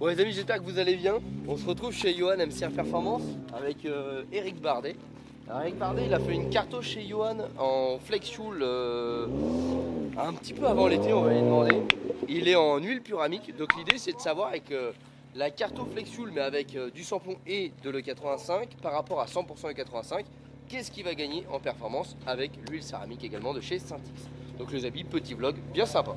Bon les amis, j'espère que vous allez bien. On se retrouve chez Johan MCR Performance avec Eric Bardet. Alors Eric Bardet, il a fait une carto chez Johan en flex fuel un petit peu avant l'été, on va lui demander. Il est en huile puramique, donc l'idée c'est de savoir avec la carto flex fuel mais avec du samplon et de l'E85 par rapport à 100% E85, qu'est-ce qu'il va gagner en performance avec l'huile céramique également de chez Syntix. Donc les amis, petit vlog bien sympa.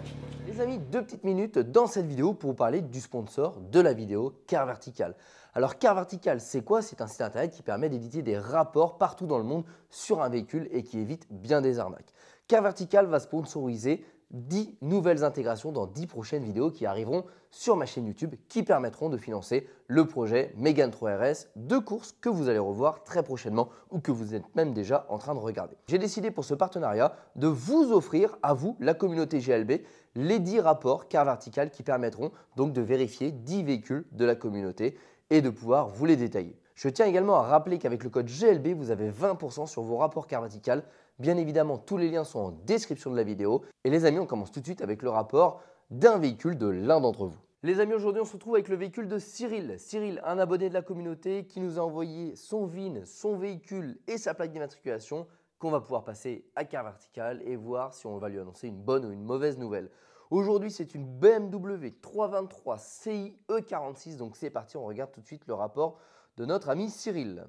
Les amis, 2 petites minutes dans cette vidéo pour vous parler du sponsor de la vidéo, Car Vertical. Alors Car Vertical, c'est quoi? C'est un site internet qui permet d'éditer des rapports partout dans le monde sur un véhicule et qui évite bien des arnaques. Car Vertical va sponsoriser 10 nouvelles intégrations dans 10 prochaines vidéos qui arriveront sur ma chaîne YouTube qui permettront de financer le projet Mégane 3 RS de course que vous allez revoir très prochainement ou que vous êtes même déjà en train de regarder. J'ai décidé pour ce partenariat de vous offrir à vous, la communauté GLB, les 10 rapports Car Vertical qui permettront donc de vérifier 10 véhicules de la communauté et de pouvoir vous les détailler. Je tiens également à rappeler qu'avec le code GLB, vous avez 20% sur vos rapports Car Vertical. Bien évidemment, tous les liens sont en description de la vidéo. Et les amis, on commence tout de suite avec le rapport d'un véhicule de l'un d'entre vous. Les amis, aujourd'hui, on se retrouve avec le véhicule de Cyril. Cyril, un abonné de la communauté qui nous a envoyé son VIN, son véhicule et sa plaque d'immatriculation qu'on va pouvoir passer à Car Vertical et voir si on va lui annoncer une bonne ou une mauvaise nouvelle. Aujourd'hui, c'est une BMW 323 CI E46. Donc, c'est parti, on regarde tout de suite le rapport de notre ami Cyril.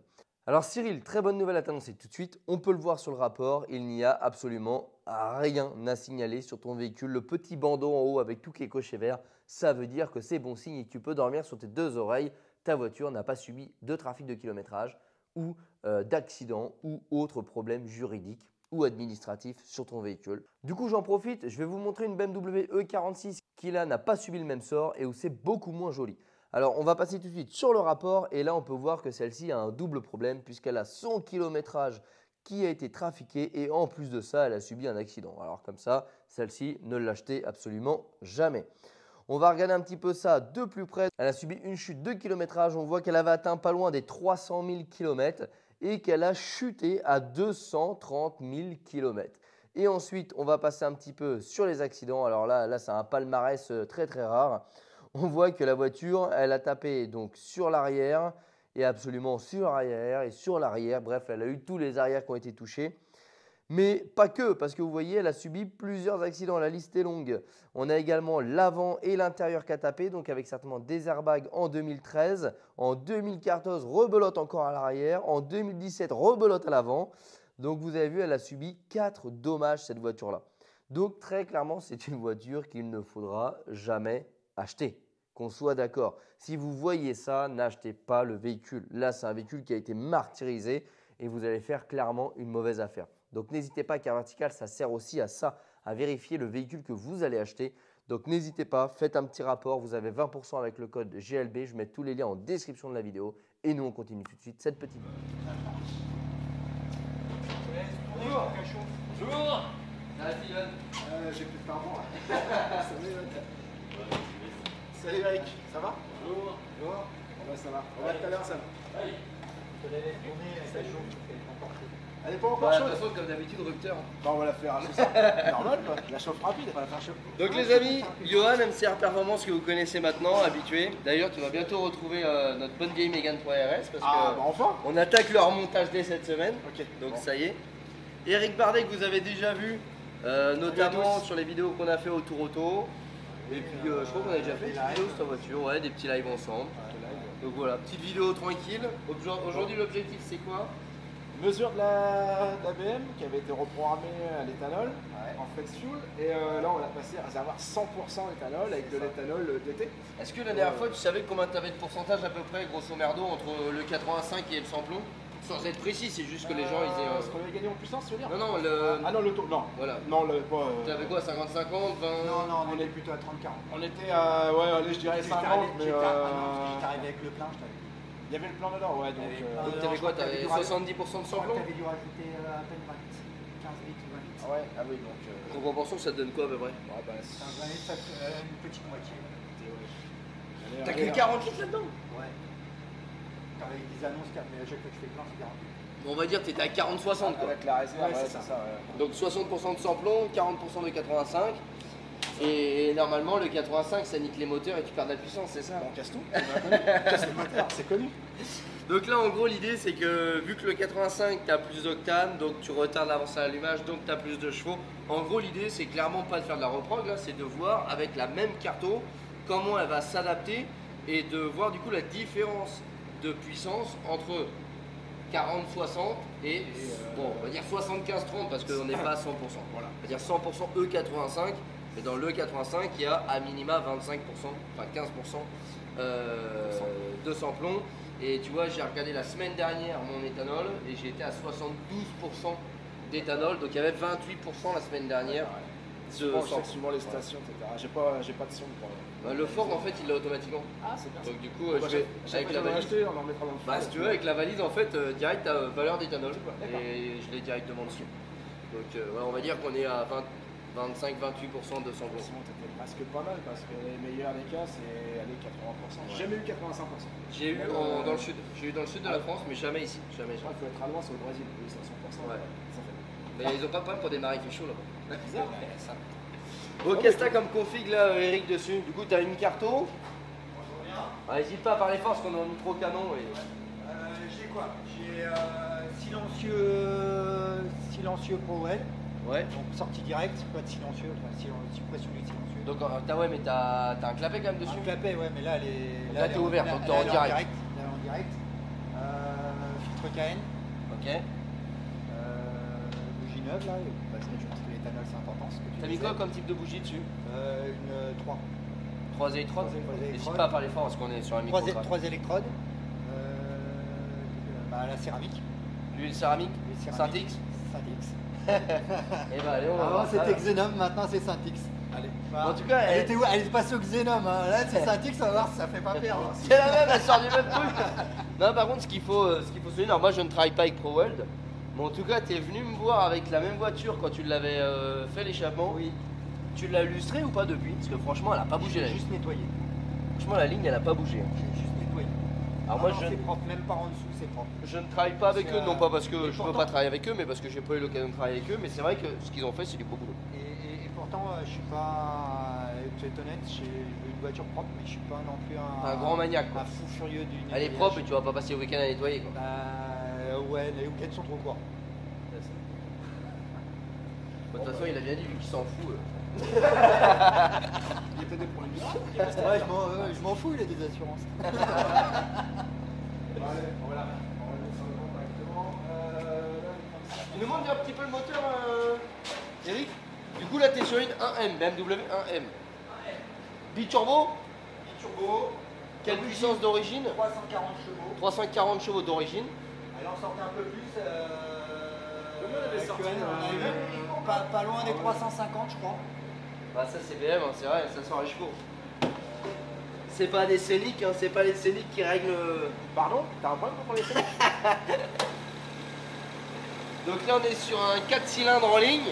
Alors Cyril, très bonne nouvelle à t'annoncer tout de suite. On peut le voir sur le rapport, il n'y a absolument rien à signaler sur ton véhicule. Le petit bandeau en haut avec tout qui est coché vert, ça veut dire que c'est bon signe et que tu peux dormir sur tes deux oreilles. Ta voiture n'a pas subi de trafic de kilométrage ou d'accident ou autre problème juridique ou administratif sur ton véhicule. Du coup, j'en profite, je vais vous montrer une BMW E46 qui là n'a pas subi le même sort et où c'est beaucoup moins joli. Alors, on va passer tout de suite sur le rapport et là, on peut voir que celle-ci a un double problème puisqu'elle a son kilométrage qui a été trafiqué et en plus de ça, elle a subi un accident. Alors comme ça, celle-ci, ne l'achetez absolument jamais. On va regarder un petit peu ça de plus près. Elle a subi une chute de kilométrage. On voit qu'elle avait atteint pas loin des 300 000 km et qu'elle a chuté à 230 000 km. Et ensuite, on va passer un petit peu sur les accidents. Alors là c'est un palmarès très très rare. On voit que la voiture, elle a tapé donc sur l'arrière et absolument sur l'arrière et sur l'arrière. Bref, elle a eu tous les arrières qui ont été touchés. Mais pas que, parce que vous voyez, elle a subi plusieurs accidents. La liste est longue. On a également l'avant et l'intérieur qui a tapé, donc avec certainement des airbags en 2013. En 2014, rebelote encore à l'arrière. En 2017, rebelote à l'avant. Donc vous avez vu, elle a subi 4 dommages cette voiture-là. Donc très clairement, c'est une voiture qu'il ne faudra jamais acheter, qu'on soit d'accord. Si vous voyez ça, n'achetez pas le véhicule. Là, c'est un véhicule qui a été martyrisé et vous allez faire clairement une mauvaise affaire. Donc, n'hésitez pas, Car Vertical, ça sert aussi à ça, à vérifier le véhicule que vous allez acheter. Donc, n'hésitez pas, faites un petit rapport. Vous avez 20% avec le code GLB. Je mets tous les liens en description de la vidéo. Et nous, on continue tout de suite cette petite vidéo. Bonjour. Bonjour. J'ai plus de pardon. Salut Eric, ça va? Bonjour. Bonjour. Ouais, ça va. On va tout à l'heure, ça. Oui. Elle est pas encore Bah, de chaude. toute façon, comme d'habitude, rupteur. Bah, on va la faire, c'est ça. Normal quoi. La chauffe rapide, on va la faire chauffe. Donc les amis, Johan MCR Performance que vous connaissez maintenant, habitué. D'ailleurs, tu vas bientôt retrouver notre bonne vieille Mégane 3 RS parce Ah, que bah enfin. on attaque le remontage dès cette semaine. Ok. Donc Bon. ça y est. Eric Bardet que vous avez déjà vu, notamment tous. sur les vidéos qu'on a fait au Tour Auto. Et puis je crois qu'on a déjà fait des vidéos sur ta voiture, ouais, des petits lives ensemble. Donc voilà, petite vidéo tranquille. Aujourd'hui l'objectif c'est quoi? Mesure de la BM qui avait été reprogrammée à l'éthanol en flex fuel. Et là, on l'a passé à réservoir 100% éthanol avec de l'éthanol d'été. Est-ce que la dernière fois tu savais combien tu avais de pourcentage à peu près, grosso merdo, entre le 85 et le samplon? Sans être précis, c'est juste que les gens ils aient. Ce qu'on avait gagné en puissance, tu veux dire? Non, le. Ah non, le taux, non. Voilà. Non, le pas. Tu avais quoi, 50-50, 20? Non, on est plutôt à 30-40. On était à, ouais, allez, je dirais 50, mais J'étais arrivé avec le plein, je t'avais dit. il y avait le plan dedans, ouais, donc. Donc t'avais quoi, t'avais 70% de samplon? T'avais dû rajouter à peine 20 litres. 15 litres ou 20 litres. Ah ouais, ah oui, donc. En proportion, ça te donne quoi à peu près? Ouais, bah, 15, 20 litres, ça fait une petite moitié. T'as que 40 litres là-dedans? Ouais. Avec des annonces, mais à chaque fois que je fais plein, c'est 40 litres. On va dire que t'étais à 40-60 quoi. Avec la réserve, Ouais, ouais, c'est c'est ça, ouais. Donc 60% de samplon, 40% de 85. Et normalement, le 85, ça nique les moteurs et tu perds de la puissance, c'est ça? On casse tout, on casse le moteur, c'est connu. Donc là, en gros, l'idée, c'est que vu que le 85, tu as plus d'octane, donc tu retardes l'avance à l'allumage, donc tu as plus de chevaux. En gros, l'idée, c'est clairement pas de faire de la reprog, là, c'est de voir avec la même carto comment elle va s'adapter et de voir du coup la différence de puissance entre 40-60 et bon, on va dire 75-30 parce qu'on n'est pas à 100%. Voilà. On va dire 100% E85, mais dans le 85, il y a à minima 25%, enfin 15% de samplon. Et tu vois, j'ai regardé la semaine dernière mon éthanol et j'ai été à 72% d'éthanol, donc il y avait 28% la semaine dernière. Souvent, je check souvent les stations, etc. J'ai pas de son pour Le Ford, en fait, il l'a automatiquement. Ah, c'est bien. Donc du coup, je vais avec la valise. Acheté, on en mettra dans le Bah, si tu veux, avec la valise, en fait, direct à valeur d'éthanol. D'accord. Et je l'ai directement dessus. Donc, ouais, on va dire qu'on est à 25-28% de samplon. Sinon, t'étais presque pas mal parce que les meilleurs des cas, c'est aller 80%. J'ai jamais eu 85%. J'ai eu dans le sud. J'ai eu dans le sud de la France, mais jamais ici. Jamais. Je crois qu'il faut être à loin, c'est au Brésil, oui, c'est à 100%. Ouais. Ça fait Mais ils ont pas de problème pour démarrer, il fait chaud là-bas. bizarre, mais ça. Bon, qu'est-ce que t'as comme config là, Eric, dessus? Du coup, t'as une carto. N'hésite pas à parler fort parce qu'on est en micro canon. Et... J'ai quoi? J'ai silencieux ProWell, Ouais. donc sortie directe, pas de silencieux, enfin, suppression du silencieux. Donc, t'as un clapet quand même dessus? Un clapet, ouais, mais là elle est. Là, t'es ouvert, donc t'es en elle est direct. Là, elle est en direct. Filtre KN, Ok. bougie neuve là, parce que je pense que l'éthanol c'est important. T'as mis quoi comme type de bougie dessus? Une 3. 3 électrodes? Trois électrodes. N'hésite pas à parler fort parce qu'on est sur un micro. 3 électrodes. La céramique. L'huile céramique? L'huile Syntix? Syntix. Et bah allez, on va Avant voir ça, c'était là. Xenom, maintenant c'est Syntix. Allez. Voilà. En tout cas, elle était où? Elle est passée au Xenom, hein. Là c'est Syntix, on va voir si ça fait pas perdre. Hein. C'est la même, elle sort du même truc. Non, par contre, ce qu'il faut souligner, alors moi je ne travaille pas avec ProWeld, mais en tout cas, tu es venu me voir avec la même voiture quand tu l'avais fait l'échappement. Oui, Tu l'as lustré ou pas depuis? Parce que franchement, elle a pas bougé la j'ai ligne. juste nettoyé. Franchement, la ligne, elle a pas bougé. J'ai juste nettoyé. Alors moi, Non, je, c'est propre, même par en dessous c'est propre. je ne travaille pas avec C'est, eux, non pas parce que et je veux pourtant- pas travailler avec eux, mais parce que j'ai pas eu l'occasion de travailler avec eux. Mais c'est vrai que ce qu'ils ont fait, c'est du beau boulot. Et pourtant, je suis pas, je vais être honnête, j'ai une voiture propre, mais je suis pas non plus Un grand maniaque, quoi. un fou furieux du Elle est nettoyage. propre et tu vas pas passer le week-end à nettoyer, quoi. Ouais, les week-ends sont trop courts. De toute façon, il a bien dit, vu qu'il s'en fout. Il était des problèmes. Ouais, je m'en fous, il a des assurances. Allez, on va la mettre sur le banc directement. Tu nous montres un petit peu le moteur, Eric? Du coup, là, tu es sur une 1M, BMW 1M. Biturbo? Turbo, Quelle puissance d'origine? 340 chevaux. 340 chevaux d'origine. Elle en sortait un peu plus. Combien elle avait sorti, on a eu pas loin des 350, je crois. Bah, ça, c'est BM, hein, c'est vrai, ça sort les chevaux. C'est pas des scéniques, hein, c'est pas les scéniques qui règlent. Pardon? T'as un problème pour les scéniques? Donc là, on est sur un 4 cylindres en ligne.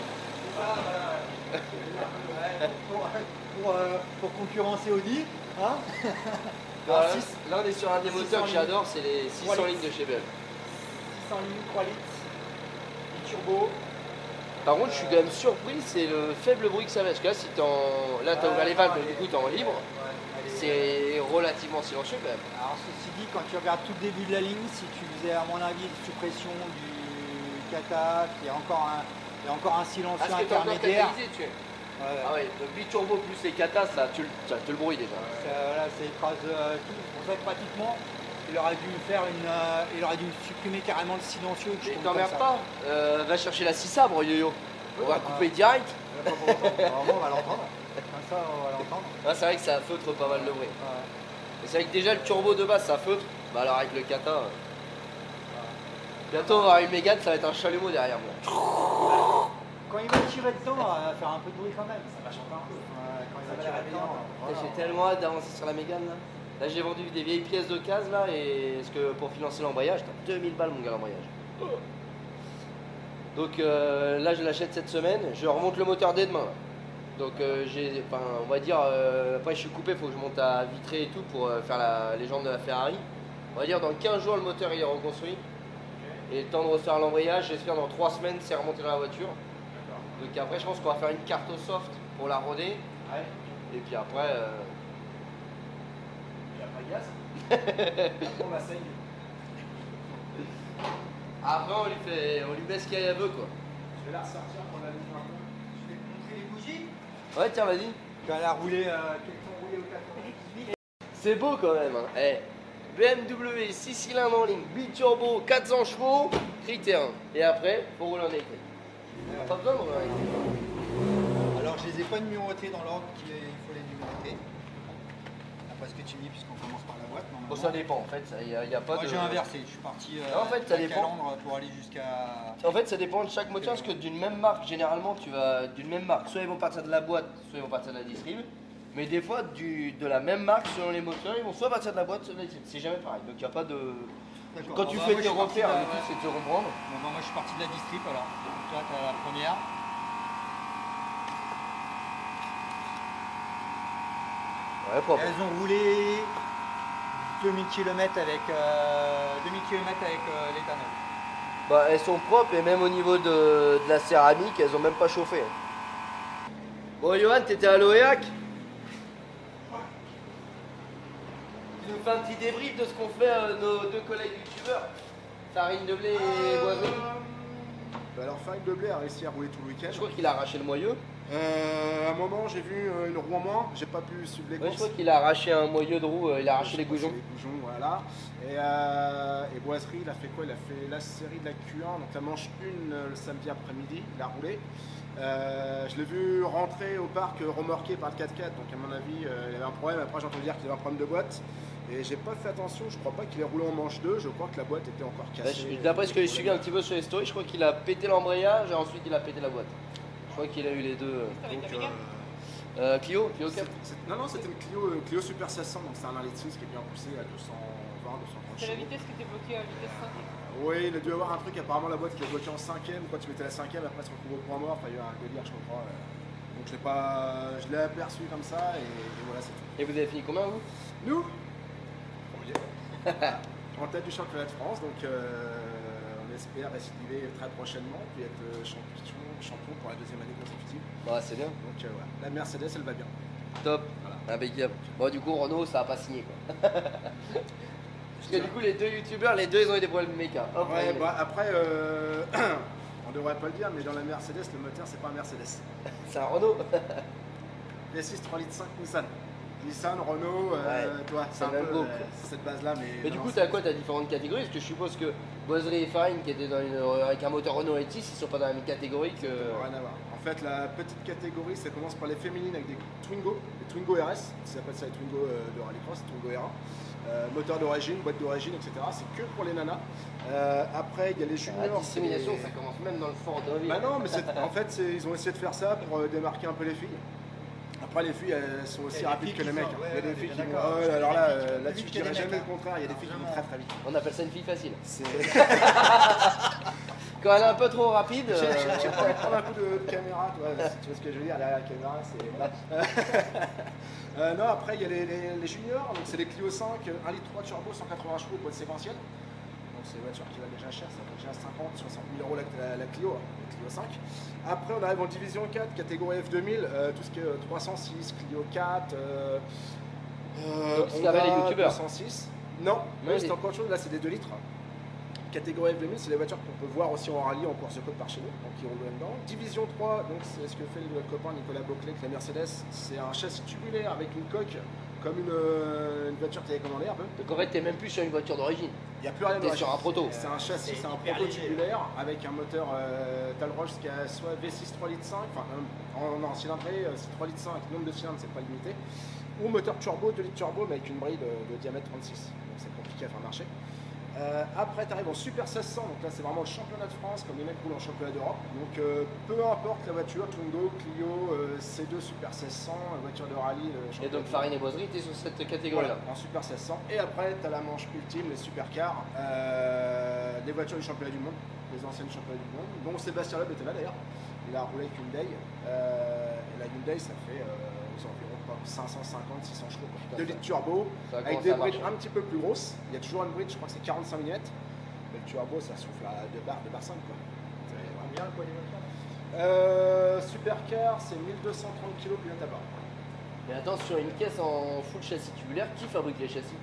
Pour concurrencer Audi, hein. Voilà. Six- Là, on est sur un des 600 moteurs que lignes. j'adore, c'est les 600 3 lignes de chez BM. 600 lignes, 3 litres, turbo. Par contre, je suis quand même surpris, c'est le faible bruit que ça fait. Parce que là, si t'es en... là, t'as ouvert les valves, donc du coup, t'es en libre. C'est relativement silencieux quand même. Alors ceci dit, quand tu regardes tout le début de la ligne, si tu faisais à mon avis une suppression du kata, il y a encore un silencieux Ah, ce que t'as encore intermédiaire. catalysé, tu es. Ouais, Ah ouais, le biturbo plus les katas, ça tue le bruit déjà. voilà, ça écrase tout. C'est pour ça que pratiquement, il aurait dû supprimer carrément le silencieux. que je Et trouve t'emmerdes comme ça. pas, va chercher la 6 sabres, yo-yo. On va Ouais, couper direct. Pas pour longtemps. Normalement, on va l'entendre. Comme ça, on va l'entendre. Ah, c'est vrai que ça feutre pas mal de bruit. Ouais. Et c'est vrai que déjà le turbo de base ça feutre. Bah alors avec le kata. Bientôt on va avoir une Mégane, ça va être un chalumeau derrière moi. Quand il va tirer dedans, il va faire un peu de bruit quand même. Ça va chanter un peu. Ouais, quand il va tirer dedans. voilà. J'ai tellement hâte d'avancer sur la Mégane là. Là j'ai vendu des vieilles pièces de case là et parce que pour financer l'embrayage, t'as 2000 balles mon gars l'embrayage. Donc là je l'achète cette semaine, je remonte le moteur dès demain. Là. Donc on va dire, après je suis coupé, il faut que je monte à Vitré et tout pour faire la légende de la Ferrari. On va dire dans 15 jours le moteur il est reconstruit. Et le temps de refaire l'embrayage, j'espère dans 3 semaines c'est remonté dans la voiture. Donc après je pense qu'on va faire une carte au soft pour la roder Ouais. Et puis après, gaz. On l'essaye. après on lui met ce qu'elle veut quoi. Je vais la ressortir pour la lumière un peu. Je vais te montrer les bougies. Ouais tiens vas-y. Quand elle a roulé, qu'elles sont roulées au 98. C'est beau quand même. Hein. Eh, BMW 6 cylindres en ligne, biturbo, 400 chevaux, critère 1. Et après, faut rouler en électrique. Pas besoin de rouler en électrique. Alors je les ai pas numérotés dans l'ordre qu'il faut les numéroter. Après ce que tu me dis, puisqu'on commence par la boîte. Bon ça dépend en fait, il y a pas Moi de... j'ai inversé, je suis parti En fait, ça d'un dépend. calandre pour aller jusqu'à... En fait ça dépend de chaque moteur parce que d'une même marque, généralement tu vas d'une même marque, soit ils vont partir de la boîte, soit ils vont partir de la distrib. Mais des fois de la même marque, selon les moteurs, ils vont soit partir de la boîte, soit de la distrib. C'est jamais pareil, donc il n'y a pas de... D'accord. Quand Bon, tu bah, fais moi, tes je suis parti repères, de le tout c'est de te reprendre. Bon, bah, moi je suis parti de la distrib alors. Donc, toi tu as la première. Ouais, propre. Elles ont roulé 2000 km avec l'éthanol. Bah, elles sont propres et même au niveau de la céramique, elles ont même pas chauffé. Bon, Johan, t'étais à l'OEAC? Tu nous fais un petit débrief de ce qu'ont fait nos deux collègues youtubeurs, Farine de blé et Boiseau. Alors Farine de blé a réussi à rouler tout le week-end. Je crois qu'il a arraché le moyeu. À un moment j'ai vu une roue en moins, j'ai pas pu suivre les Ouais, je courses. crois qu'il a arraché un moyeu de roue, il a arraché les goujons. Les goujons, voilà. Et Boiserie, il a fait quoi? Il a fait la série de la Q1, donc la manche 1 le samedi après-midi, il a roulé. Je l'ai vu rentrer au parc remorqué par le 4x4, donc à mon avis il avait un problème. Après j'ai entendu dire qu'il avait un problème de boîte. Et j'ai pas fait attention, je crois pas qu'il ait roulé en manche 2, je crois que la boîte était encore cassée. D'après ce que j'ai suivi un petit peu sur les stories, je crois qu'il a pété l'embrayage et ensuite il a pété la boîte. Je crois qu'il a eu les deux. Donc, Clio 4. Non, c'était une Clio Super 700, donc c'est un 1,6 qui est bien poussé à 220, 230 C'est la chevaux. vitesse qui était bloquée à vitesse 5. Oui, il a dû avoir un truc, apparemment la boîte qui est bloquée en 5ème, quand tu mettais la 5ème, après se retrouve au point mort, enfin il y a eu un délire je crois. Donc je l'ai aperçu comme ça et voilà c'est tout. Et vous avez fini combien vous? Nous en tête du championnat de France, donc on espère récidiver très prochainement, puis être champion pour la deuxième année consécutive. Bah c'est bien. Donc voilà, la Mercedes elle va bien. Top. Voilà. Impeccable. Bon du coup Renault ça a pas signé quoi. Parce que du coup les deux youtubeurs, les deux ils ont eu des problèmes méca. Hop, Ouais, là, bah après, on devrait pas le dire, mais dans la Mercedes, le moteur c'est pas un Mercedes. c'est un Renault. V6 3 litres 5 Nissan. Nissan, Renault, toi, c'est un le même peu groupe. cette base-là. Mais du coup t'as quoi? T'as différentes catégories? Parce que je suppose que Boiserie et Farine qui étaient avec un moteur Renault L6, ils sont pas dans la même catégorie que... Rien à voir. En fait, la petite catégorie, ça commence par les féminines avec des Twingo, les Twingo RS, ils appellent ça les Twingo de Rallycross, Twingo R1. Moteur d'origine, boîte d'origine, etc. C'est que pour les nanas. Après, il y a les juniors. La dissémination ça commence même dans le fort de Bah non, mais en fait, ils ont essayé de faire ça pour démarquer un peu les filles. Après, les filles, elles sont aussi rapides que les mecs. Il y a des filles qui vont. Oh, alors là-dessus, je dirais jamais le contraire. Il y a des filles qui vont très très vite. On appelle ça une fille facile. C'est. Quand elle est un peu trop rapide... J'ai pas envie de prendre un coup de caméra, toi, si tu vois ce que je veux dire. La caméra, c'est. Voilà. Non, après, il y a les juniors. Donc, c'est les Clio 5, 1,3 litre turbo, 180 chevaux pour être séquentiel. Donc, c'est une voiture qui va déjà cher, ça va déjà 50, 60 000 euros la Clio, la Clio 5. Après, on arrive en division 4, catégorie F2000, tout ce qui est 306, Clio 4. Donc, ce qu'avaient les youtubeurs. 206. Non, c'est encore autre chose, là c'est des 2 litres. Catégorie F2000, c'est les voitures qu'on peut voir aussi en rallye, en course de côte par chez nous, donc qui roulent dedans. Division 3, donc c'est ce que fait notre copain Nicolas Boclet avec la Mercedes. C'est un châssis tubulaire avec une coque, comme une voiture télécommandée un peu. Donc en fait t'es même plus sur une voiture d'origine. Il n'y a plus rien T'es sur un proto. C'est un châssis, c'est un proto tubulaire avec un moteur Talroche qui a soit V6 3 litres 5, enfin en cylindrée, c'est 3 litres 5, nombre de cylindres c'est pas limité, ou moteur turbo, 2 litres turbo mais avec une bride de diamètre 36, donc c'est compliqué à faire marcher. Après tu arrives en Super 1600, donc là c'est vraiment le championnat de France comme les mecs roulent en championnat d'Europe, donc peu importe la voiture, Twingo, Clio, C2 Super 1600, voiture de rallye. Et donc Farine et Boiserie t'es sur cette catégorie là. Voilà, en Super 1600. Et après tu as la manche ultime, les supercars, les voitures du championnat du monde, les anciennes championnats du monde, dont Sébastien Loeb était là d'ailleurs. Il a roulé avec Hyundai, et la Hyundai ça fait aux environs 550-600 chevaux. 2 litres turbo, avec des brides un petit peu plus grosses. Il y a toujours une bride, je crois que c'est 45 mm. Mais le turbo ça souffle à 2 bar 5 quoi. Combien le poids des voitures Supercar c'est 1230 kg pilote à bord. Mais attends, sur une caisse en full châssis tubulaire, qui fabrique les châssis?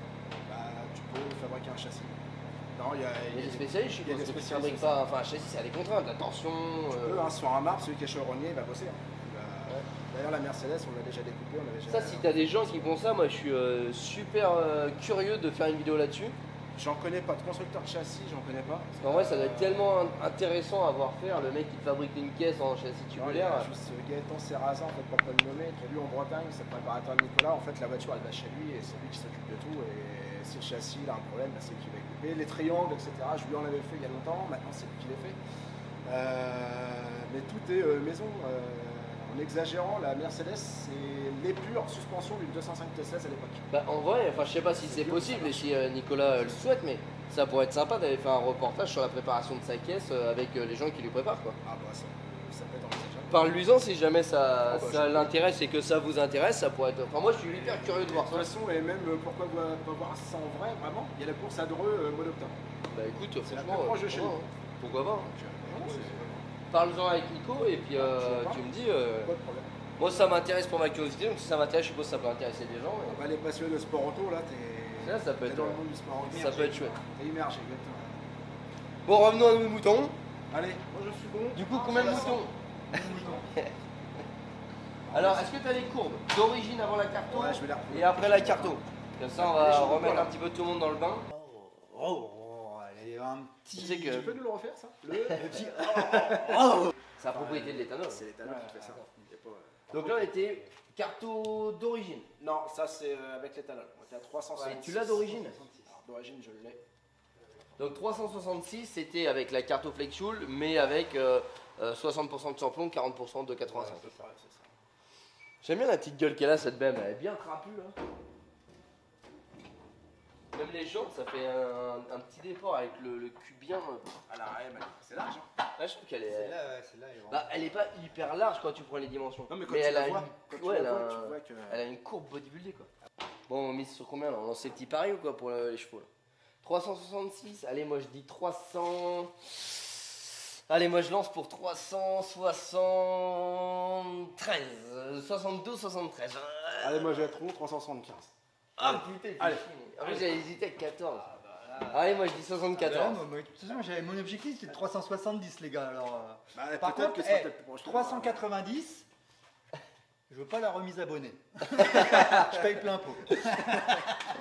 Bah, tu peux fabriquer un châssis. Non, il y a des spécialistes, je il y a pense, des qui spécialistes. fabriquent pas. Enfin, un châssis, ça a des contraintes, la tension. Tu peux, hein, sur un marbre, celui qui est chevronnier, il va bosser. Hein. D'ailleurs, la Mercedes, on l'a déjà découpé. On avait déjà... Ça, si t'as des gens qui font ça, moi je suis super curieux de faire une vidéo là-dessus. J'en connais pas. De constructeur de châssis, j'en connais pas. Parce qu'en vrai, ça doit être tellement intéressant à voir faire. Le mec qui te fabrique une caisse en châssis Non, il y a tubulaire. juste Gaëtan Serrazin, en fait, pour pas le nommer, qui est lui en Bretagne, c'est le préparateur de Nicolas. En fait, la voiture, elle va chez lui et c'est lui qui s'occupe de tout. Et si le châssis il a un problème, bah, c'est lui qui va couper. Les triangles, etc. Je lui en avais fait il y a longtemps. Maintenant, c'est lui qui les fait. Mais tout est maison. En exagérant, la Mercedes, c'est l'épure suspension d'une 205 T16 à l'époque. Bah, en vrai, enfin, je sais pas si c'est possible et si Nicolas le souhaite, mais ça pourrait être sympa d'aller faire un reportage sur la préparation de sa caisse avec les gens qui lui préparent, quoi. Ah bah ça peut être envisageable. Parle-lui-en si jamais ça, Oh, bah, ça l'intéresse et que ça vous intéresse, ça pourrait être. Enfin, moi je suis hyper curieux de voir De ça. toute façon, et même pourquoi pas voir ça en vrai, vraiment, il y a la course à Dreux mois d'octobre. Bah écoute, C'est la franchement, plus proche de chez nous. pourquoi pas, hein. Donc, c'est Parle-en avec Nico et puis tu me dis. pas de problème. Moi ça m'intéresse pour ma curiosité, donc si ça m'intéresse, je suppose que ça peut intéresser des gens. Bah, les passionnés de sport auto, là, t'es Ça peut être, dans le monde du sport auto. ça peut être chouette. T'es immergé, exactement. Bon, revenons à nos moutons. Allez, moi je suis bon. Du coup, combien de moutons? Alors, est-ce que tu as des courbes d'origine avant la carto Ouais, je vais la retrouver. et après la carto? Comme ça, on va Allez, je remettre voilà. un petit peu tout le monde dans le bain. Elle est un petit. Tu sais que Tu peux nous le refaire, ça Le petit. c'est la propriété de l'éthanol. C'est l'éthanol qui fait ça. Il y a pas- Donc là, on était carto d'origine. Non, ça c'est avec l'éthanol. On était à 366. Et tu l'as d'origine? Alors, d'origine, je l'ai. Donc 366, c'était avec la carto Flex Fuel, mais avec 60% de sans-plomb, 40% de 85. Ouais, c'est ça. J'aime bien la petite gueule qu'elle a, cette bête, elle est bien trapue. Hein. Même les jantes, ça fait un petit déport avec le cul bien. À l'arrêt, c'est large. Hein. Là, je trouve qu'elle est. Celle-là, ouais, celle-là, elle est vraiment- Bah, elle est pas hyper large quand tu prends les dimensions. Non, mais quand mais tu elle la a vois, une... quand tu ouais, la elle, a vois, un- tu vois que. elle a une courbe bodybuildée quoi. Bon, on mise sur combien là? On lance les petits paris ou quoi pour les chevaux là? 366, allez, moi je dis 300. Allez, moi je lance pour 373. 72, 73. Allez, moi j'ai trop 375. Ah putain, Allez. en fait j'avais hésité avec 14. Allez, moi je dis 74. Ah, moi, de toute façon, mon objectif c'était 370, les gars. Alors, Bah, par peut-être contre, que ça sera peut-être plus proche. 390, je veux pas la remise abonnée. Je paye plein pot.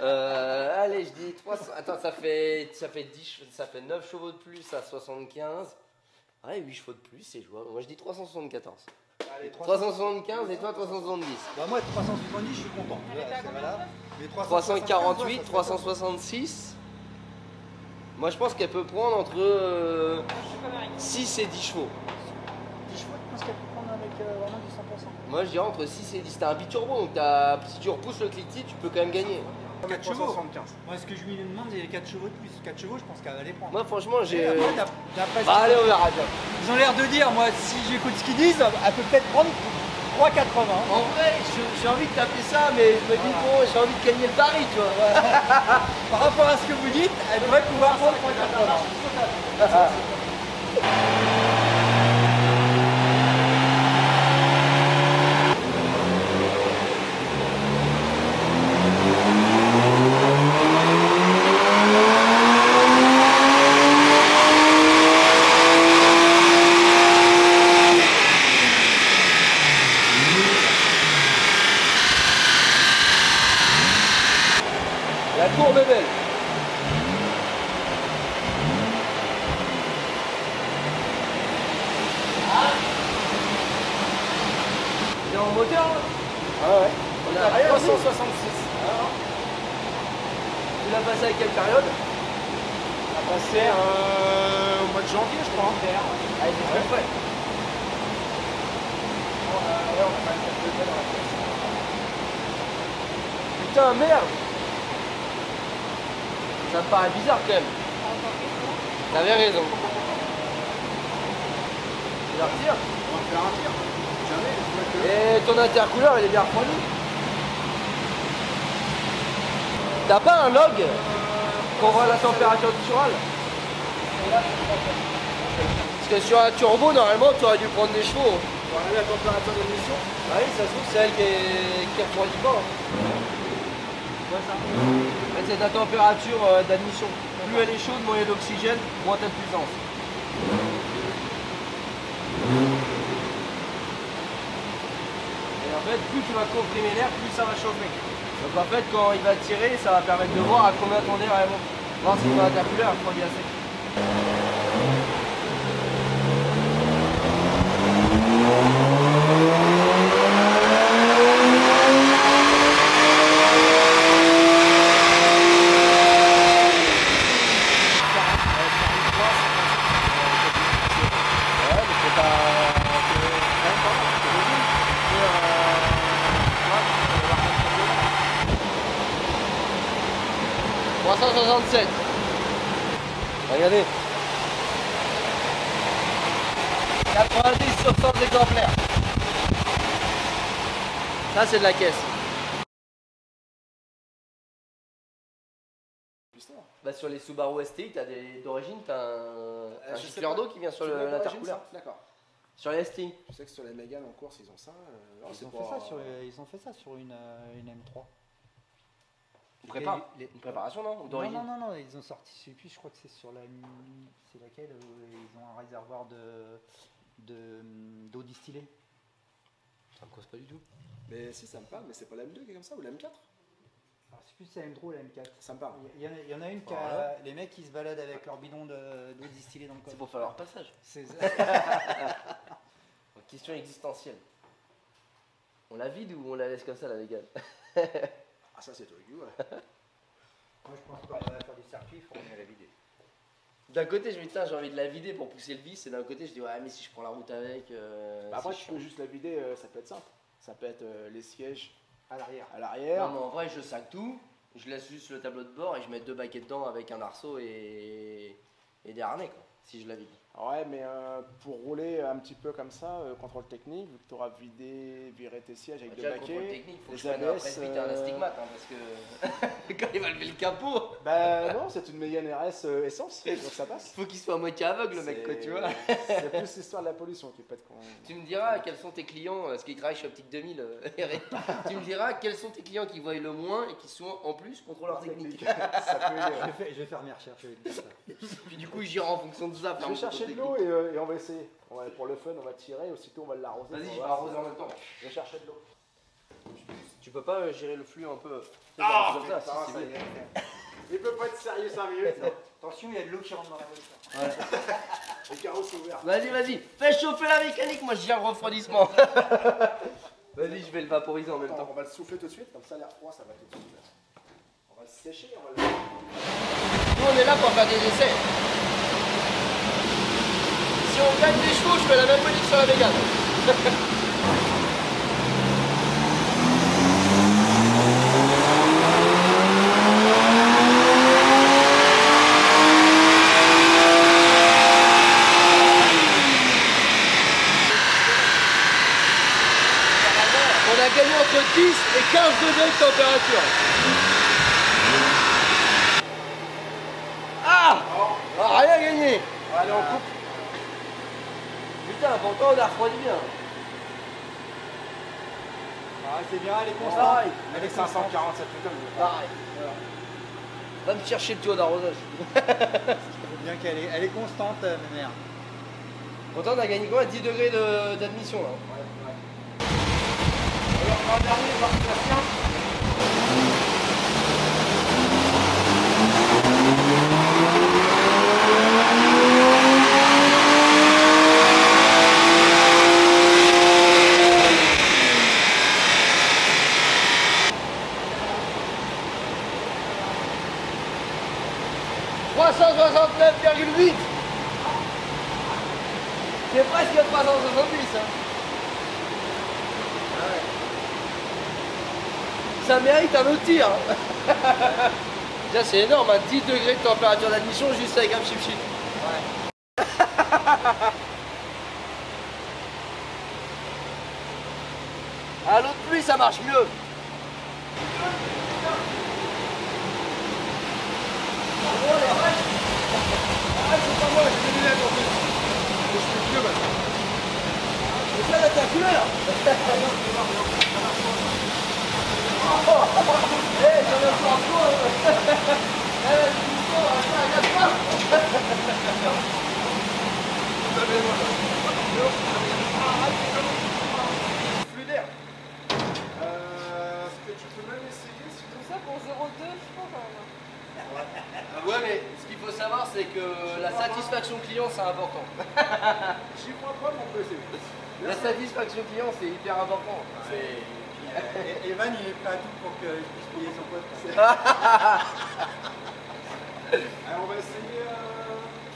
Allez, je dis 300. Attends, ça fait 10, ça fait 9 chevaux de plus à 75. Ouais, 8 chevaux de plus, c'est jouable. Moi je dis 374. Allez, 375 et toi 370. Bah, moi, 370, je suis content. Voilà, c'est valable. Mais 348, 375, 366. Moi je pense qu'elle peut prendre entre 6 et 10 chevaux. 10 chevaux, tu penses qu'elle peut prendre avec vraiment du 100%? Moi je dirais entre 6 et 10. T'as un biturbo donc si tu repousses le cliquetis, tu peux quand même gagner. 4 chevaux. 375. Moi, ce que je lui demande, c'est 4 chevaux de plus. 4 chevaux, je pense qu'elle va les prendre. Moi franchement Et j'ai. après, d'après ce Bah, allez, on verra bien. ils ont l'air de dire, moi, si j'écoute ce qu'ils disent, elle peut peut-être prendre 3,80. En vrai, j'ai envie de taper ça, mais je me dis bon, j'ai envie de gagner le pari, tu vois. Par rapport à ce que vous dites, elle devrait pouvoir prendre 3,80. La courbe est belle. Il est en moteur là. Ah ouais. On a rien vu. 366. Tu l'as passé à quelle période? On a passé au mois de janvier, je crois. Ah, il est très frais. Putain, merde. Ça me paraît bizarre quand même. T'avais raison. Tu la retires. On va faire un tir. Jamais, je vois que. Et ton intercouleur il est bien refroidi. T'as pas un log qu'on voit la température du sural? Parce que sur un turbo normalement tu aurais dû prendre des chevaux. Pour aller à la température d'admission. Ah oui, ça se trouve, c'est elle qui refroidit pas. Hein. Ouais, ça. En fait, c'est ta température d'admission. Plus elle est chaude, moins il y a d'oxygène, moins t'as de puissance. Et en fait, plus tu vas comprimer l'air, plus ça va chauffer. Donc en fait, quand il va tirer, ça va permettre de voir à combien ton air est bon. Voir si ton intercooler refroidit assez. Regardez. 90 sur 100 exemplaires. Ça c'est de la caisse. Bah, sur les Subaru STI, d'origine, tu as un gicleur d'eau qui vient sur l'intercooler. D'accord. Sur les STI. Je sais que sur les Mégane en course, ils ont ça. Ils ont fait ça sur une M3. Une préparation, non? D'origine. Non, ils ont sorti celui-ci, je crois que c'est sur la. C'est laquelle ils ont un réservoir d'eau distillée. Ça me cause pas du tout. Mais si, ça me parle, mais c'est pas la M2 qui est comme ça ou la M4? Alors, c'est plus la M3 ou la M4. Ça me parle. Il y en a une qui a. Les mecs qui se baladent avec leur bidon d'eau distillée dans le coffre. C'est pour faire leur passage. C'est Question existentielle. On la vide ou on la laisse comme ça, la Mégane? Ah, ça, c'est toi qui vois. Moi, je pense qu'on va faire des circuits, il faut qu'on la vider. D'un côté, je me dis, tiens, j'ai envie de la vider pour pousser le vis, et d'un côté, je dis, ouais, mais si je prends la route avec. Après, si tu peux juste la vider, ça peut être simple. Ça peut être les sièges à l'arrière. À l'arrière. Non, mais en vrai, je sac tout, je laisse juste le tableau de bord et je mets 2 baquets dedans avec un arceau et des harnais, quoi, si je la vide. Ouais, mais pour rouler un petit peu comme ça, contrôle technique, vu que tu auras viré tes sièges avec 2 Déjà, baquets. contrôle technique, faut que je les prenne un ABS, presbyte et un astigmate, hein, parce que quand il va lever le capot, bah non, c'est une Mégane RS essence, donc ça passe. faut qu'il soit à moitié aveugle, le mec, quoi, tu vois. C'est plus l'histoire de la pollution qui peut être con. Tu me diras quels sont tes clients, parce qu'ils travaillent chez Optique 2000, Eric. Tu me diras quels sont tes clients qui voient le moins et qui sont en plus contrôleurs techniques. Ça peut aider. Je vais faire mes recherches, je vais te dire ça. Puis du coup, j'irai en fonction de ça. Je vais chercher de l'eau et on va essayer. Pour le fun, on va tirer, aussitôt on va l'arroser. Vas-y, je vais arroser en même temps. Je vais chercher de l'eau. Tu peux pas gérer le flux un peu comme ça, ça, si, ça c'est y bien. Il peut pas être sérieux 5 minutes. Attention, il y a de l'eau qui rentre dans la voiture. Les carreaux sont ouverts. Vas-y, fais chauffer la mécanique, moi je gère le refroidissement. Vas-y, je vais le vaporiser en même Attends, temps. on va le souffler tout de suite, comme ça l'air froid ça va tout de suite. On va le sécher, on va le. Nous on est là pour faire des essais. Si on gagne des chevaux, je fais la même politique sur la Mégane. On a gagné entre 10 et 15 degrés de température. Ah, rien gagné. Allez, on coupe. Putain, pourtant on a refroidi bien. Ah, c'est bien, elle est constante. Pareil. Avec 547 litres. Pareil. Va me chercher le tuyau d'arrosage. C'est bien qu'elle est constante, ma mère. Pourtant on a gagné quoi? 10 degrés d'admission là. Alors, l'an dernier, Bastien. C'est presque 370 hein. Ça mérite un autre tir. Déjà c'est énorme, hein, 10 degrés de température d'admission juste avec un chip sheet. Ouais. À l'autre pluie ça marche mieux. C'est pas moi, j'ai des lunettes en fait. Je suis vieux maintenant. C'est ça l'attaque. reculer là. Eh, j'en ai encore un peu. Eh, Flux d'air. Ce que tu peux même essayer, si Tout ça pour 0,2, je crois quand même. Ouais, mais ce qu'il faut savoir, c'est que la satisfaction client, c'est important. j'y crois pas, mais on peut essayer. La satisfaction client, c'est hyper important. Evan, il est prêt à tout pour que je puisse payer son pote. Allez, on va essayer.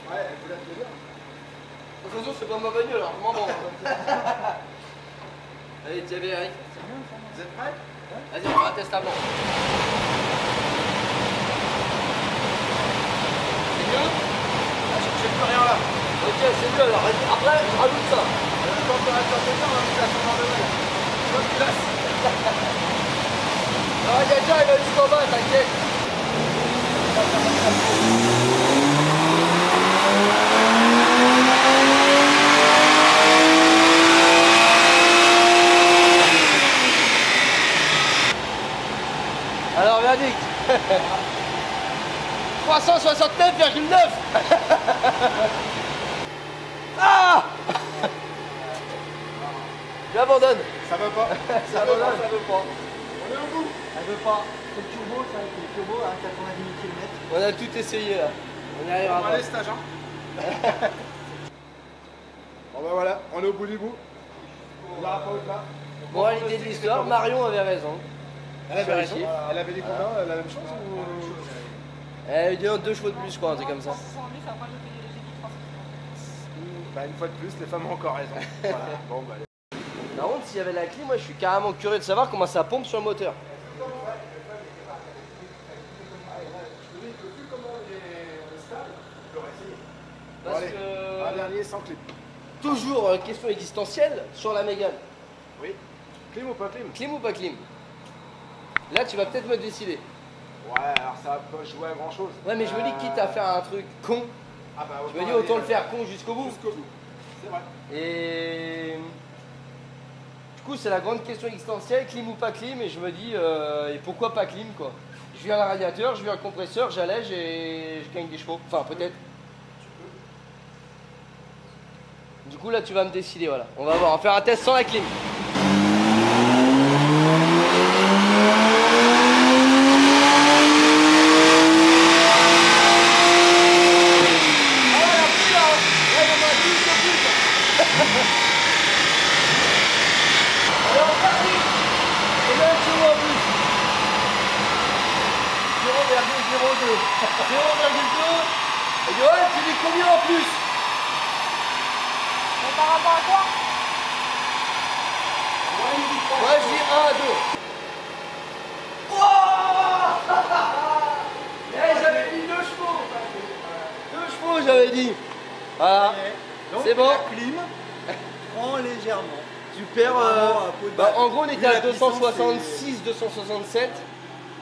Ouais, elle vous l'a fait bien. De toute façon, c'est pas ma bagnole, alors je m'en branle. Allez, tiens, bien, Eric. Vous êtes prêts? Vas-y, on va un test avant. C'est mieux? J'ai plus rien là. Ok, c'est mieux alors. Après, je rajoute ça. La température c'est bien, on a mis la 120 degrés. Je vois que là, Le radiateur, il va jusqu'en bas, t'inquiète. Alors, Verdict. 369,9. Ah! J'abandonne. ça va pas. J'abandonne, ça veut pas. On est au bout. Elle veut pas. C'est le turbo, ça, c'est le turbo à 90 km. On a tout essayé là. On y arrivera On va pas. aller stage, hein. Bon bah voilà, on est au bout du bout. On n'ira pas au-delà. Moralité de l'histoire, Marion avait raison. Elle avait raison. Vérifié. Elle avait dit combien? La même chose ou... Elle avait dit 2 chevaux de plus, je crois, un truc comme ça. 370, après j'ai dit 370. Bah une fois de plus, les femmes ont encore raison. Voilà. Bon bah allez. Par contre, s'il y avait la clim, moi je suis carrément curieux de savoir comment ça pompe sur le moteur. Bon, Parce allez, un que dernier sans clip. toujours question existentielle sur la Mégane. Oui. Clim ou pas clim? Clim ou pas clim? Là, tu vas peut-être me décider. Ouais, alors ça va pas jouer à grand chose. Ouais, mais je me dis quitte à faire un truc con, Ah bah je me dis autant le faire con jusqu'au bout. jusqu'au bout. C'est vrai. Et du coup, c'est la grande question existentielle, clim ou pas clim, et je me dis, et pourquoi pas clim quoi? Je viens le radiateur, je viens le compresseur, j'allège et je gagne des chevaux. Enfin, peut-être. Du coup, là, tu vas me décider, voilà. On va voir, on va faire un test sans la clim. Et Johan, tu dis combien en plus? Mais par rapport à quoi? Moi je dis 1 à 2. Oh j'avais dit 2 chevaux. 2 chevaux j'avais dit. Voilà. Donc, C'est bon. la clim prend légèrement. Super. Vraiment, à peau de balle. En gros on était Vu à la puissance, 266, 267.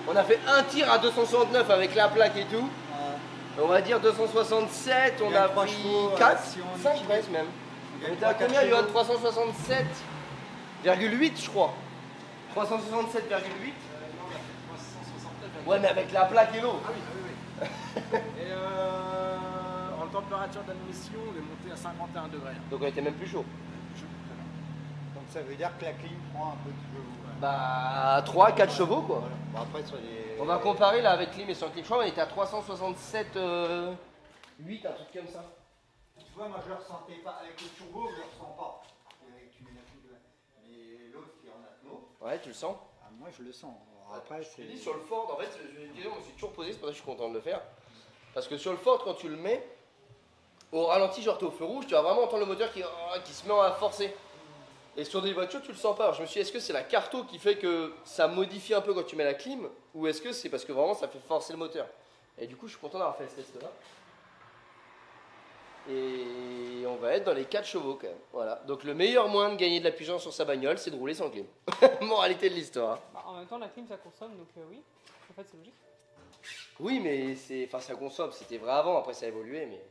On a fait un tir à 269 avec la plaque et tout. On va dire 267, on Il y a a trois pris chevaux, 4, si on 5 liquide. presque même. Il y a On était à trois, combien quatre Johan? chevaux. 367,8 je crois. 367,8. Ouais mais avec la plaque et l'eau. Et en température d'admission, on est monté à 51 degrés. Donc on était même plus chaud. Donc ça veut dire que la clim prend un peu de chevaux. Bah 3-4 chevaux quoi. Voilà. Bon, après sur les... On va comparer là avec clim et sans clim. Je crois qu'on était à 367,8 un truc comme ça. Tu vois, moi je le ressentais pas. Avec le turbo, je le ressens pas. Tu mets la clim de... Mais l'autre qui est en atmo, Ouais tu le sens. moi je le sens. Alors après Je c'est... te dis sur le Ford, en fait je me suis toujours posé, c'est pour ça que je suis content de le faire. Parce que sur le Ford quand tu le mets, au ralenti genre t'es au feu rouge, tu vas vraiment entendre le moteur qui se met à forcer. Et sur des voitures, tu le sens pas. Alors, je me suis dit, est-ce que c'est la carto qui fait que ça modifie un peu quand tu mets la clim? Ou est-ce que c'est parce que vraiment ça fait forcer le moteur? Et du coup, je suis content d'avoir fait ce test-là. Et on va être dans les 4 chevaux quand même. Voilà. Donc, le meilleur moyen de gagner de la puissance sur sa bagnole, c'est de rouler sans clim. Moralité de l'histoire. Bah, en même temps, la clim ça consomme, donc oui. En fait, c'est logique. Oui, mais c'est, enfin, ça consomme. C'était vrai avant, après ça a évolué. Mais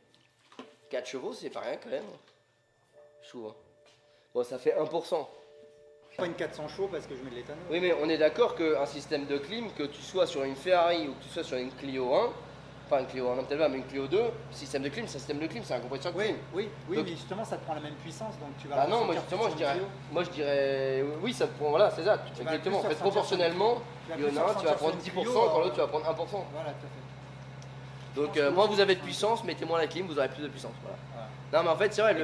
4 chevaux, c'est pas rien quand même. Je trouve. Hein. Bon, ça fait 1%. Pas une 400 chevaux parce que je mets de l'éthanol. Oui, mais on est d'accord qu'un système de clim, que tu sois sur une Ferrari ou que tu sois sur une Clio 1, enfin une Clio 1, non, peut-être pas, mais une Clio 2, système de clim, c'est un système de clim, c'est un compresseur de Oui, clim. oui, oui, Donc- mais justement ça te prend la même puissance donc tu vas. Ah non, moi ressentir justement, plus je sur dirais, une Clio. oui, ça te prend, voilà, c'est ça, Tu vas exactement. En plus fait, ressentir proportionnellement, Tu vas il y en plus a un, tu vas ressentir prendre sur 10%, une Clio, quand l'autre, tu vas prendre 1%. Voilà, tout à fait. Donc, moins vous avez de puissance, mettez moins la clim, vous aurez plus de puissance. Voilà. Voilà. Non, mais en fait, c'est vrai,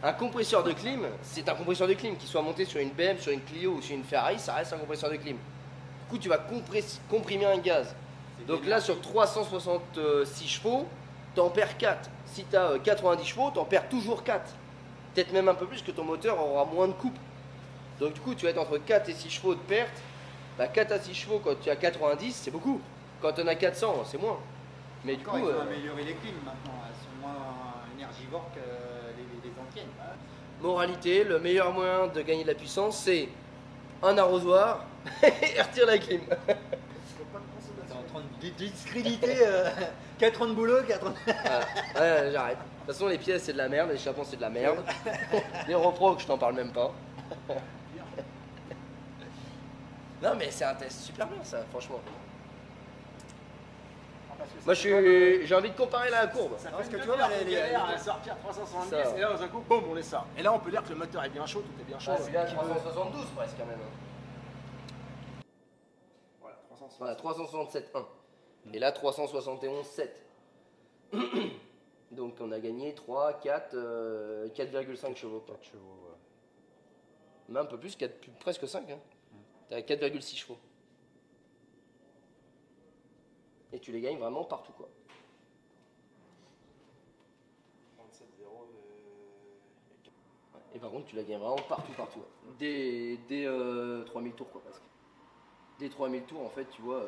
un compresseur de clim, c'est un compresseur de clim, qu'il soit monté sur une BM, sur une Clio ou sur une Ferrari, ça reste un compresseur de clim. Du coup, tu vas comprimer un gaz. Donc là, sur 366 chevaux, t'en perds 4. Si tu as 90 chevaux, t'en perds toujours 4. Peut-être même un peu plus que ton moteur aura moins de coupe. Donc du coup, tu vas être entre 4 et 6 chevaux de perte. Bah, 4 à 6 chevaux quand tu as 90, c'est beaucoup. Quand tu en as 400, c'est moins. Mais du Encore, coup, ils ont amélioré les clims maintenant, elles sont moins énergivores que les anciennes. moralité, le meilleur moyen de gagner de la puissance, c'est un arrosoir et retirer la clim. T'es en train de discréditer 4 ans de boulot, 4 ans de... Ah, ouais, j'arrête. De toute façon, les pièces, c'est de la merde, les chapons, c'est de la merde. Les reproques, je t'en parle même pas. Non, mais c'est un test super bien, ça, franchement. Moi, j'ai envie de comparer la courbe. Ça Parce fait que que tu vois, on les- galère à sortir 370 Ça. et là, dans un coup, boum, on les sort. Et là, on peut dire que le moteur est bien chaud, tout est bien chaud. Ah, c'est bien 372 presque quand même. Voilà, 370. Voilà, 367.1. Et là, 371.7. Donc on a gagné 3, 4, 4,5 chevaux. Quoi. 4 chevaux, ouais. Mais un peu plus, presque 5. Hein. T'as 4,6 chevaux. Et tu les gagnes vraiment partout, quoi. 37,0 Et par contre, tu la gagnes vraiment partout, partout. Ouais. Dès 3000 tours, quoi, presque. Dès 3000 tours, en fait, tu vois.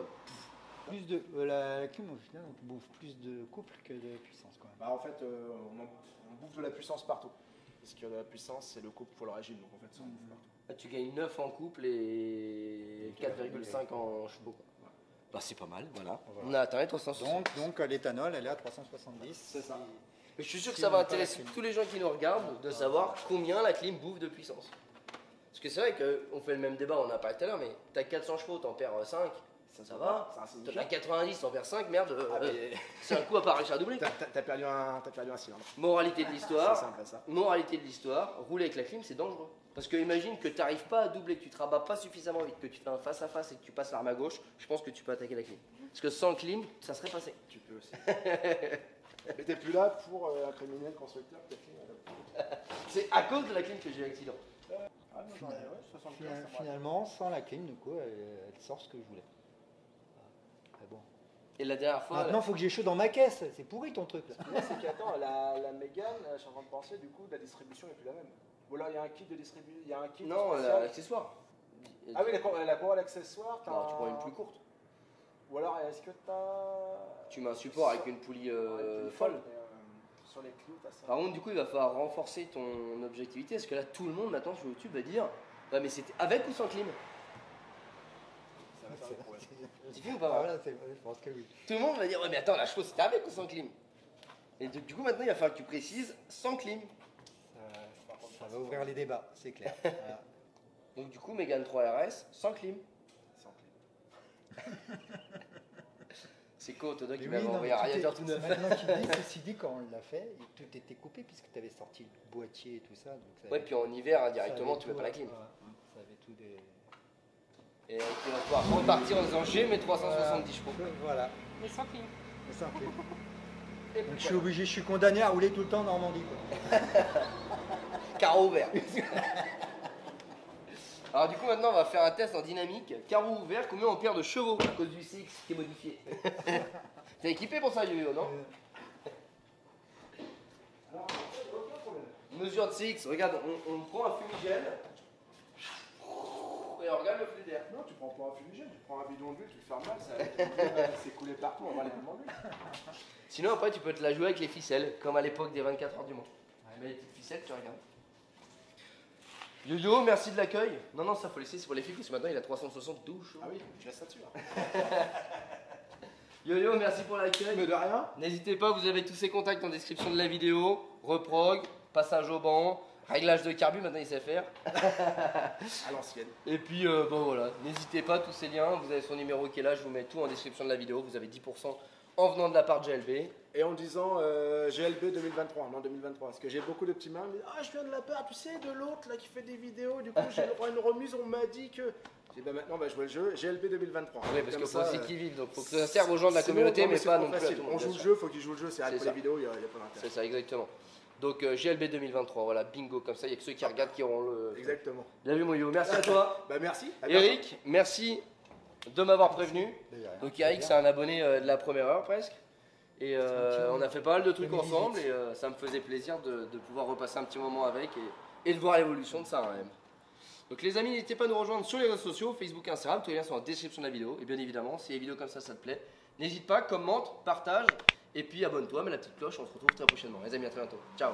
Plus de, la clim, au final, on bouffe plus de couple que de puissance, quand même. Bah, en fait, on bouffe de la puissance partout. Parce que la puissance, c'est le couple pour le régime, donc en fait, ça on bouffe partout. Ah, tu gagnes 9 en couple et 4,5 en chevaux. Quoi. Bah, c'est pas mal, voilà. On a atteint les 360. Donc l'éthanol, elle est à 370. C'est ça. Mais je suis sûr que Si ça on va n'a pas la intéresser clim. tous les gens qui nous regardent de savoir combien la clim bouffe de puissance. Parce que c'est vrai qu'on fait le même débat, on en a parlé tout à l'heure, mais t'as 400 chevaux, t'en perds 5, ça va. C'est T'en insignifiant. as 90, t'en perds 5, merde, Ah, mais c'est un coup à pas réussir à doubler. t'as perdu un cylindre. Moralité de C'est l'histoire, simple, ça. moralité de l'histoire, rouler avec la clim c'est dangereux. Parce que imagine que tu n'arrives pas à doubler, que tu te rabats pas suffisamment vite, que tu fais un face à face et que tu passes l'arme à gauche, je pense que tu peux attaquer la clim. Parce que sans clim, ça serait passé. Tu peux aussi. Mais t'es plus là pour incriminer le constructeur. C'est à cause de la clim que j'ai eu l'accident. Ah, non, j'en ai, ouais, 75, ça me Finalement, sans la clim, du coup, elle sort ce que je voulais. Mais bon. Et la dernière fois. Maintenant, il faut que j'ai chaud dans ma caisse. C'est pourri ton truc là. rappelle. C'est qu'attends, la Mégane, je suis en train de penser, du coup, la distribution n'est plus la même. Ou alors il y a un kit de distribution, il y a un kit Non, spécial. l'accessoire. Ah oui, la corolle accessoire, t'as Non, tu un- prends une plus courte. Ou alors, est-ce que t'as... Tu mets un support avec une poulie folle. mais, sur les Clio, t'as ça. Par contre, du coup, il va falloir renforcer ton objectivité. Parce que là, tout le monde maintenant sur YouTube va dire ouais, mais c'était avec ou sans clim Ça va faire le problème. Tu fais ou pas Ah, voilà, je pense que oui. Tout le monde va dire ouais, mais attends, la chose c'était avec ou sans clim. Et du coup, maintenant, il va falloir que tu précises sans clim. Ça va ouvrir les débats, c'est clair. Voilà. Donc, du coup, Mégane 3 RS sans clim. Sans clim. C'est quoi, toi qui Mais m'avait oui, non, envoyé un mais radiateur tout neuf. Maintenant qu'il dit, ceci dit, quand on l'a fait, tout était coupé puisque tu avais sorti le boîtier et tout ça. Donc ça Ouais, avait- puis en hiver, ça indirectement, avait tu mets tout, pas la clim. voilà. Ça avait tout des. Et tu vas pouvoir repartir en disant j'ai mes 370 chevaux. Voilà. Mais sans clim. C'est ça, en fait. Et Donc puis je suis obligé, je suis condamné à rouler tout le temps en Normandie. Quoi. carreau ouvert. Alors du coup maintenant on va faire un test en dynamique. Carreau ouvert, combien on perd de chevaux à cause du CX qui est modifié. T'es équipé pour ça Yo-Yo, non? Mesure de CX, regarde, on prend un fumigène et on regarde le flux d'air. Non, tu prends pas un fumigène, tu prends un bidon d'huile, tu le fermes mal, ça c'est coulé partout, on va les demander. Sinon après tu peux te la jouer avec les ficelles, comme à l'époque des 24 heures du Mans. Tu mets les petites ficelles, tu regardes. Yo-Yo, merci de l'accueil. Non, non, ça faut laisser, c'est pour les filles, parce que maintenant il a 372 chevaux. Ah oui, tu laisses ça dessus. Hein. Yo-Yo, merci pour l'accueil. Mais de rien. N'hésitez pas, vous avez tous ces contacts en description de la vidéo. Reprog, passage au banc, Réglage de carbu, maintenant il sait faire. À l'ancienne. Et puis bon voilà, n'hésitez pas, tous ces liens, vous avez son numéro qui est là, je vous mets tout en description de la vidéo, vous avez 10% en venant de la part de GLB. Et en disant GLB 2023, non 2023, parce que j'ai beaucoup de petits mains, mais ah je viens de la part, tu sais, de l'autre là qui fait des vidéos, du coup j'ai le droit à une remise, on m'a dit que... J'ai dit bah maintenant on va jouer le jeu, GLB 2023. Oui, parce Comme qu'il faut ça, aussi qu'ils vivent, donc faut que ça serve aux gens de la communauté, mais pas non plus à tout le monde. On joue bien le sûr. jeu, faut qu'ils jouent le jeu, c'est vrai que C'est pour ça. les vidéos, il n'y a pas d'intérêt. C'est ça, exactement. Donc GLB 2023, voilà, bingo, comme ça, il n'y a que ceux qui regardent qui auront le... Exactement. Bien vu mon yo, merci à toi. Bah merci. à bientôt. Eric, merci de m'avoir prévenu. Donc Eric, c'est un abonné de la première heure presque. Et on a fait pas mal de trucs ensemble et ça me faisait plaisir de pouvoir repasser un petit moment avec et de voir l'évolution de ça quand même. Donc les amis, n'hésitez pas à nous rejoindre sur les réseaux sociaux, Facebook, Instagram, tous les liens sont en description de la vidéo. Et bien évidemment, si les vidéos comme ça te plaît, n'hésite pas, commente, partage et puis abonne-toi, mets la petite cloche, on se retrouve très prochainement. Les amis, à très bientôt. Ciao.